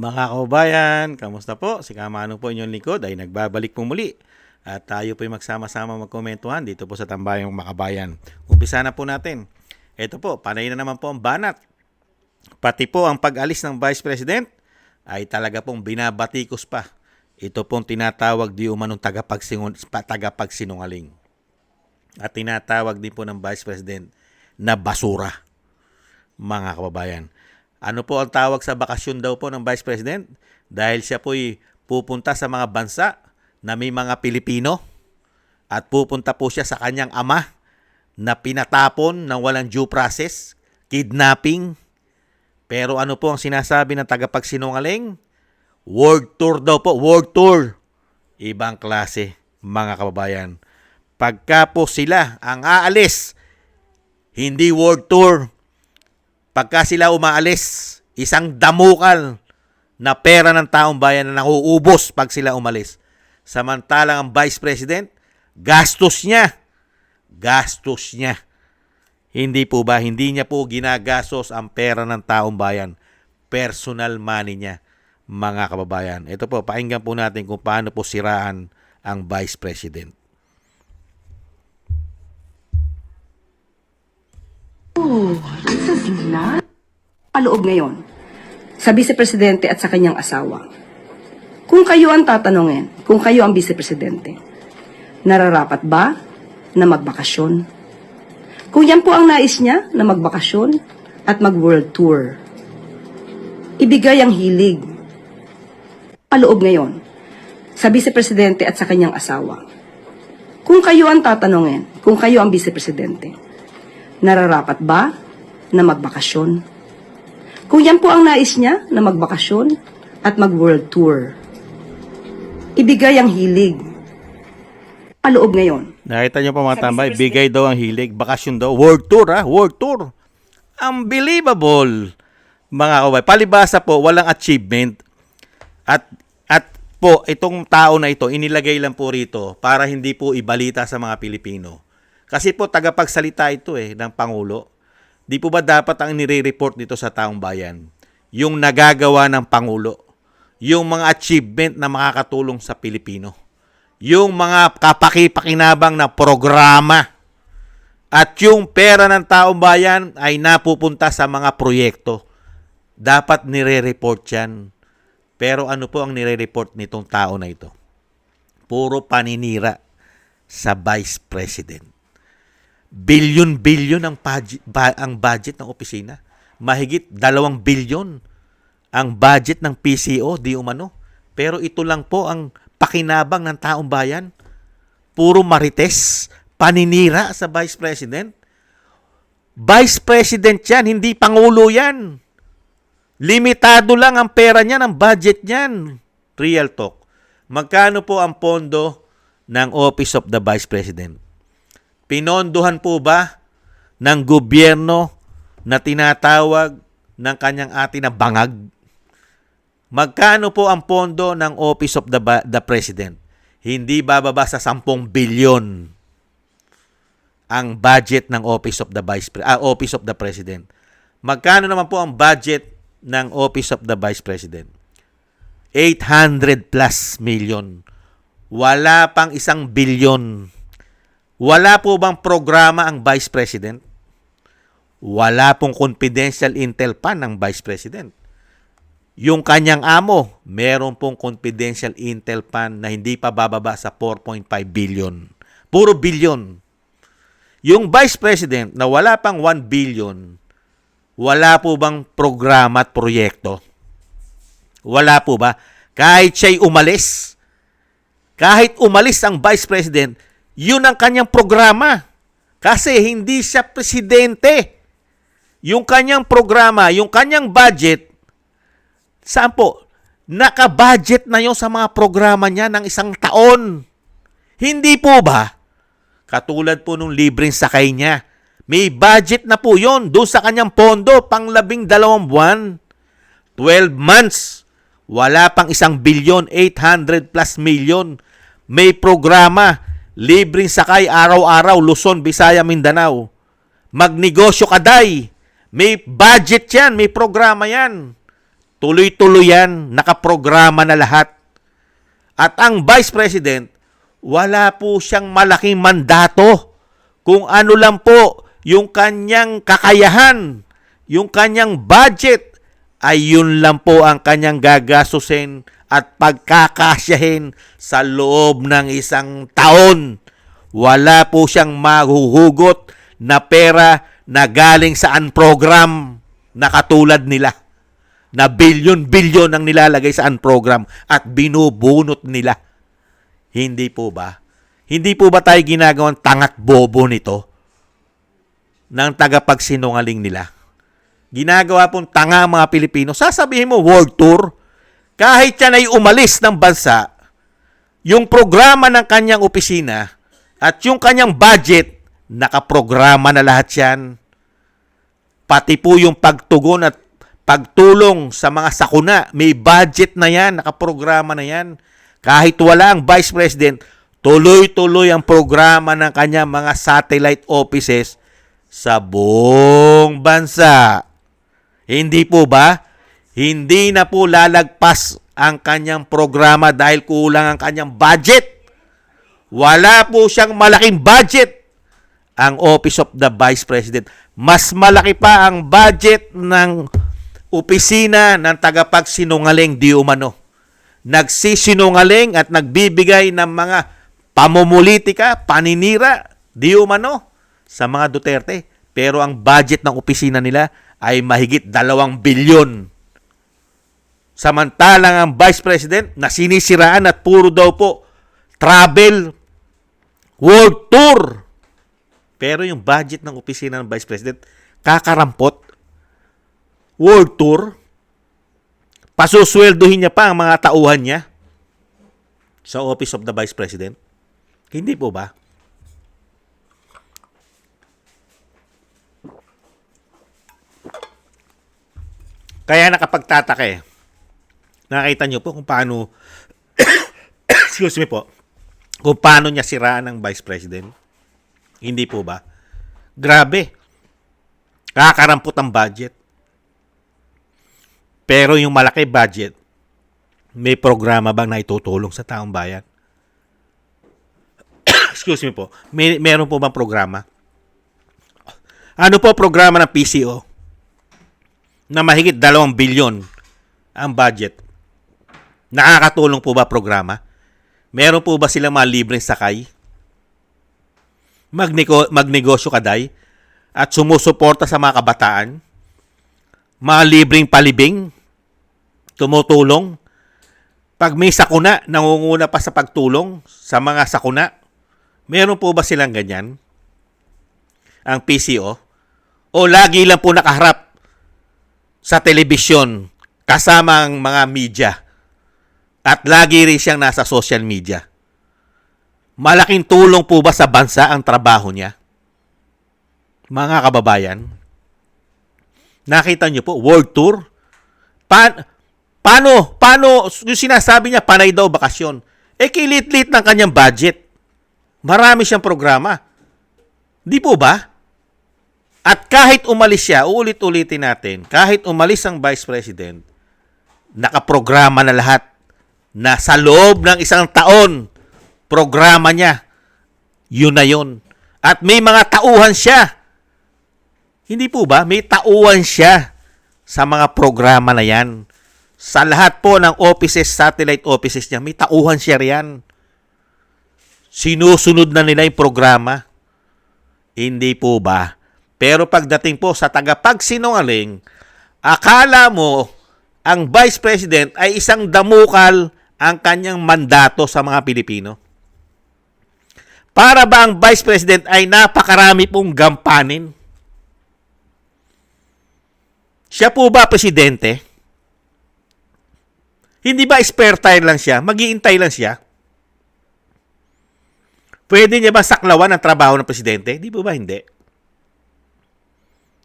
Mga kababayan, kamusta po? Si Kamano po inyong lingkod ay nagbabalik po muli. At tayo po ay magsama-sama magkomentuhan dito po sa Tambayong Makabayan. Umpisa na po natin. Ito po, panay na naman po ang banat. Pati po ang pag-alis ng Vice President ay talaga pong binabatikos pa. Ito pong tinatawag di umanong tagapagsinungaling. At tinatawag din po ng Vice President na basura, mga kababayan. Ano po ang tawag sa bakasyon daw po ng Vice President? Dahil siya po'y pupunta sa mga bansa na may mga Pilipino at pupunta po siya sa kanyang ama na pinatapon ng walang due process, kidnapping. Pero ano po ang sinasabi ng tagapagsinungaling? World tour daw po, world tour. Ibang klase, mga kababayan. Pagka po sila ang aalis, hindi world tour. Pagka sila umaalis, isang damukal na pera ng taong bayan na nauubos pag sila umalis. Samantalang ang Vice President, gastos niya. Gastos niya. Hindi po ba? Hindi niya po ginagastos ang pera ng taong bayan. Personal money niya, mga kababayan. Ito po, pakinggan po natin kung paano po siraan ang Vice President. This is not paloob ngayon sa Vice Presidente at sa kanyang asawa. Kung kayo ang tatanungin, kung kayo ang Vice Presidente, nararapat ba na magbakasyon? Kung yan po ang nais niya na magbakasyon at mag-world tour, ibigay ang hilig. Paloob ngayon sa Vice Presidente at sa kanyang asawa. Kung kayo ang tatanungin, kung kayo ang Vice Presidente, nararapat ba na magbakasyon? Kung yan po ang nais niya na magbakasyon at mag-world tour, ibigay ang hilig. Paloob ngayon. Nakita niyo pa mga tambay, bigay daw ang hilig, bakasyon daw, world tour world tour. Unbelievable, mga kababayan. Palibasa po, walang achievement. At po, itong tao na ito, inilagay lang po rito para hindi po ibalita sa mga Pilipino. Kasi po, tagapagsalita ito ng Pangulo. Di po ba dapat ang nire-report dito sa taong bayan? Yung nagagawa ng Pangulo. Yung mga achievement na makakatulong sa Pilipino. Yung mga kapaki-pakinabang na programa. At yung pera ng taong bayan ay napupunta sa mga proyekto. Dapat nire-report yan. Pero ano po ang nire-report nitong tao na ito? Puro paninira sa Vice President. Bilyon-bilyon ang budget ng opisina. Mahigit 2 bilyon ang budget ng PCO, di umano. Pero ito lang po ang pakinabang ng taong bayan. Puro marites, paninira sa Vice President. Vice President yan, hindi Pangulo yan. Limitado lang ang pera niyan, ang budget niyan. Real talk. Magkano po ang pondo ng Office of the Vice President? Pinondohan po ba ng gobyerno na tinatawag ng kanyang ate na bangag? Magkano po ang pondo ng Office of the President? Hindi bababa sa 10 bilyon ang budget ng Office of the President. Magkano naman po ang budget ng Office of the Vice President? 800 plus million. Wala pang 1 bilyon. Wala po bang programa ang Vice President? Wala pong confidential intel pa ng Vice President. Yung kanyang amo, meron pong confidential intel pan na hindi pa bababa sa 4.5 billion. Puro billion. Yung Vice President na wala pang 1 billion, wala po bang programa at proyekto? Wala po ba? Kahit siya'y umalis, kahit umalis ang Vice President, yun ang kanyang programa. Kasi hindi siya presidente. Yung kanyang programa, yung kanyang budget, saan po? Naka-budget na yun sa mga programa niya ng 1 taon. Hindi po ba? Katulad po nung libreng sakay niya. May budget na po yun doon sa kanyang pondo pang 12 buwan. 12 months. Wala pang 1 bilyon, 800 plus million. May programa. Libreng sakay araw-araw, Luzon, Visaya, Mindanao. Magnegosyo ka, day. May budget yan, may programa yan. Tuloy-tuloy yan, nakaprograma na lahat. At ang Vice President, wala po siyang malaking mandato. Kung ano lang po yung kanyang kakayahan, yung kanyang budget, ay yun lang po ang kanyang gagastusin at pagkakasyahin sa loob ng isang taon. Wala po siyang mahuhugot na pera na galing sa program na katulad nila. Na bilyon-bilyon ang nilalagay sa program at binubunot nila. Hindi po ba? Hindi po ba tayo ginagawang tangat bobo nito? Ng tagapagsinungaling nila. Ginagawa pong tanga ang mga Pilipino. Sasabihin mo, world tour. Kahit yan ay umalis ng bansa, yung programa ng kanyang opisina at yung kanyang budget, nakaprograma na lahat yan. Pati po yung pagtugon at pagtulong sa mga sakuna, may budget na yan, nakaprograma na yan. Kahit wala ang Vice President, tuloy-tuloy ang programa ng kanyang mga satellite offices sa buong bansa. Hindi po ba? Hindi na po lalagpas ang kanyang programa dahil kulang ang kanyang budget. Wala po siyang malaking budget ang Office of the Vice President. Mas malaki pa ang budget ng opisina ng tagapagsinungaling di umano. Nagsisinungaling at nagbibigay ng mga pamumulitika, paninira di umano sa mga Duterte. Pero ang budget ng opisina nila ay mahigit 2 bilyon. Samantalang ang Vice President na sinisiraan at puro daw po travel, world tour. Pero yung budget ng opisina ng Vice President, kakarampot. World tour, pasusweldohin niya pa ang mga tauhan niya sa Office of the Vice President. Hindi po ba? Kaya nakapagtataka eh. Nakita niyo po kung paano excuse me po, kung paano niya siraan ang Vice President. Hindi po ba? Grabe. Kakarampot ang budget. Pero yung malaki budget, may programa bang naitutulong sa taong bayan? Excuse me po. Meron po bang programa? Ano po programa ng PCO? Na mahigit 2 bilyon ang budget. Nakakatulong po ba programa? Meron po ba silang mga libreng sakay? Magnegosyo kaday at sumusuporta sa mga kabataan? Mga libreng palibing, tumutulong. Pag may sakuna, nangunguna pa sa pagtulong sa mga sakuna. Meron po ba silang ganyan? Ang PCO? O lagi lang po nakaharap sa telebisyon kasama ang mga media at lagi rin siyang nasa social media? Malaking tulong po ba sa bansa ang trabaho niya? Mga kababayan, nakita niyo po, world tour. Paano yung sinasabi niya, panay daw bakasyon? Kilit-lit ng kanyang budget. Marami siyang programa. Di po ba? At kahit umalis siya, uulit-ulitin natin, kahit umalis ang Vice President, nakaprograma na lahat na sa loob ng 1 taon, programa niya, yun na yun. At may mga tauhan siya. Hindi po ba? May tauhan siya sa mga programa na yan. Sa lahat po ng offices, satellite offices niya, may tauhan siya riyan. Sinusunod na nila yung programa. Hindi po ba? Pero pagdating po sa tagapagsinungaling, akala mo ang Vice President ay isang damukal ang kanyang mandato sa mga Pilipino. Para ba ang Vice President ay napakarami pong gampanin? Siya po ba presidente? Hindi ba spare tire lang siya? Mag-iintay lang siya? Pwede niya ba saklawan ang trabaho ng presidente? Di po ba hindi?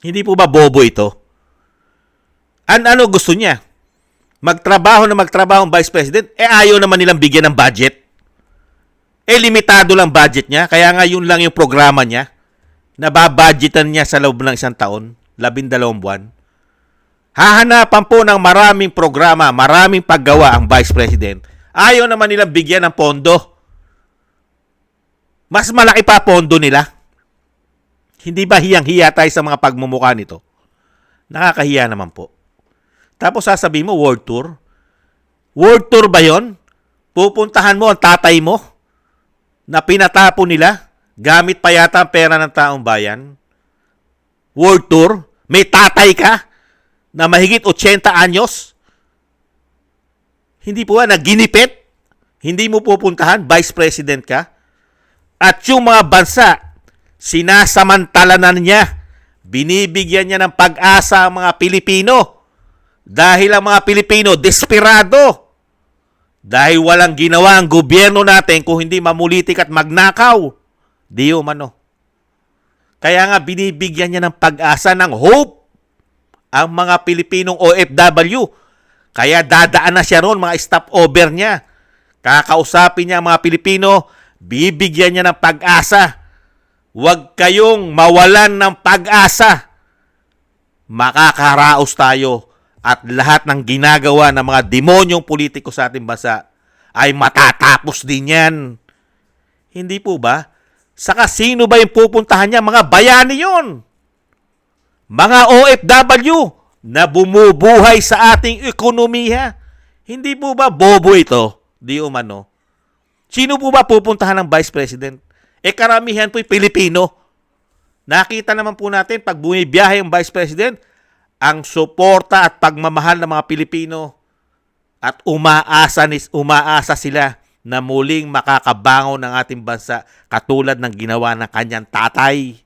Hindi po ba bobo ito? Ano gusto niya? Magtrabaho ang Vice President? Ayaw naman nilang bigyan ng budget. Limitado lang budget niya. Kaya nga yun lang yung programa niya. Nababudgetan niya sa loob ng 1 taon. 12 buwan. Hahanapan po ng maraming programa, maraming paggawa ang Vice President. Ayaw naman nilang bigyan ng pondo. Mas malaki pa pondo nila. Hindi ba hiyang-hiya tayo sa mga pagmumukha nito? Nakakahiya naman po. Tapos sasabihin mo, world tour? World tour ba yon? Pupuntahan mo ang tatay mo na pinatapo nila gamit pa yata ang pera ng taong bayan? World tour? May tatay ka na mahigit 80 anyos? Hindi po ba naginipit? Hindi mo pupuntahan? Vice President ka? At yung mga bansa, sinasamantalanan niya, binibigyan niya ng pag-asa ang mga Pilipino. Dahil ang mga Pilipino, desperado. Dahil walang ginawa ang gobyerno natin kung hindi mamulitik at magnakaw. Di umano. Kaya nga binibigyan niya ng pag-asa, ng hope, ang mga Pilipinong OFW. Kaya dadaan na siya ron, mga stopover niya. Kakausapin niya ang mga Pilipino, bibigyan niya ng pag-asa. Huwag kayong mawalan ng pag-asa. Makakaraos tayo at lahat ng ginagawa ng mga demonyong politiko sa ating bansa ay matatapos din yan. Hindi po ba? Saka sino ba yung pupuntahan niya? Mga bayani yun. Mga OFW na bumubuhay sa ating ekonomiya. Hindi po ba bobo ito? Di umano. Sino po ba pupuntahan ng Vice President? Karamihan po'y Pilipino. Nakita naman po natin pag bumibiyahe ang Vice President, ang suporta at pagmamahal ng mga Pilipino at umaasa sila na muling makakabangon ng ating bansa katulad ng ginawa ng kanyang tatay.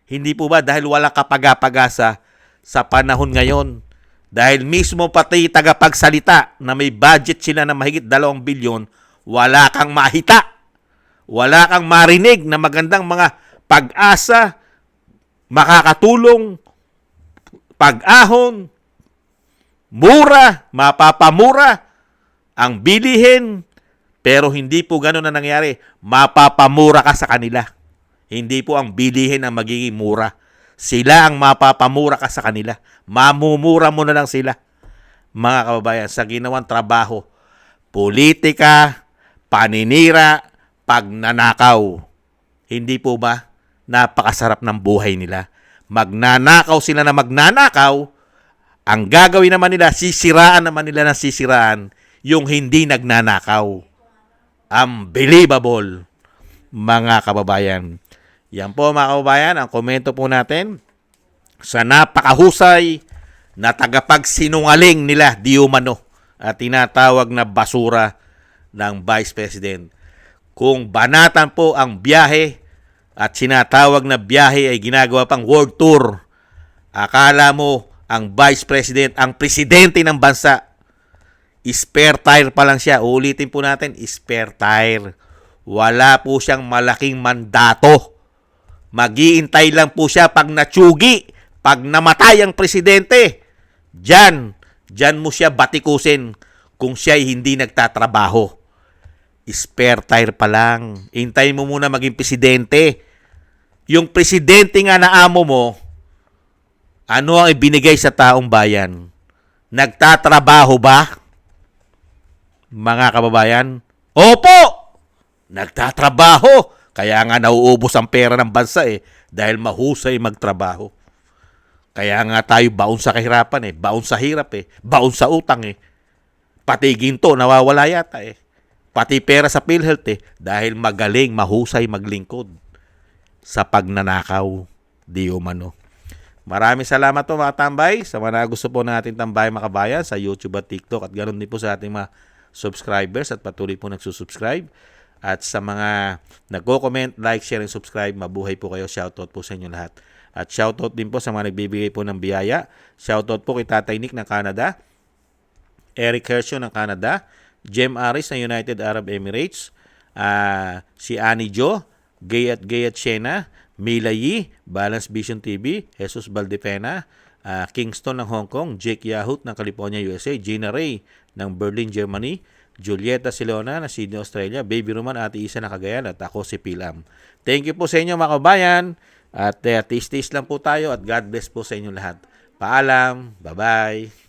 Hindi po ba dahil walang kapag-pag-asa sa panahon ngayon? Dahil mismo pati tagapagsalita na may budget sila na mahigit 2 bilyon, wala kang mahita. Wala kang marinig na magandang mga pag-asa, makakatulong, pag-ahon, mura, mapapamura ang bilihin. Pero hindi po gano'n na nangyari. Mapapamura ka sa kanila. Hindi po ang bilihin ang magiging mura. Sila ang mapapamura ka sa kanila. Mamumura mo na lang sila. Mga kababayan, sa ginawang trabaho, politika, paninira, pagnanakaw. Hindi po ba napakasarap ng buhay nila? Magnanakaw sila na magnanakaw, ang gagawin naman nila, sisiraan naman nila ng sisiraan yung hindi nagnanakaw. Unbelievable, mga kababayan. Yan po mga kababayan, ang komento po natin sa napakahusay na tagapagsinungaling nila di umano at tinatawag na basura ng Vice President. Kung banatan po ang biyahe at sinatawag na biyahe ay ginagawa pang world tour, akala mo ang Vice President, ang presidente ng bansa, spare tire pa lang siya. Ulitin po natin, spare tire. Wala po siyang malaking mandato. Mag-iintay lang po siya pag natsugi, pag namatay ang presidente. Diyan mo siya batikusin kung siya ay hindi nagtatrabaho. Spare tire pa lang. Hintayin mo muna maging presidente. Yung presidente nga na amo mo, ano ang ibinigay sa taong bayan? Nagtatrabaho ba? Mga kababayan? Opo! Nagtatrabaho. Kaya nga nauubos ang pera ng bansa dahil mahusay magtrabaho. Kaya nga tayo baon sa kahirapan baon sa hirap baon sa utang Pati ginto nawawala yata Pati pera sa PhilHealth dahil magaling, mahusay maglingkod sa pagnanakaw. Di umano. Maraming salamat po mga tambay. Sa mga gusto po natin tambay mga kabayan sa YouTube at TikTok at ganoon din po sa ating mga subscribers at patuloy po nagsusubscribe. At sa mga nagko-comment, like, share, and subscribe, mabuhay po kayo. Shoutout po sa inyo lahat. At shoutout din po sa mga nagbibigay po ng biyaya. Shoutout po kay Tatay Nick ng Canada, Eric Hershaw ng Canada, Jem Aris ng United Arab Emirates, si Annie Jo, Gayat Shena, Mila Yi, Balance Vision TV, Jesus Valdepena, Kingston ng Hong Kong, Jake Yahut ng California, USA, Gina Ray ng Berlin, Germany, Julieta Silona ng Sydney, Australia, Baby Roman, Ate Isa ng Cagayan, at ako si Pilam. Thank you po sa inyo mga kabayan at tiis-tiis lang po tayo at God bless po sa inyo lahat. Paalam. Bye-bye.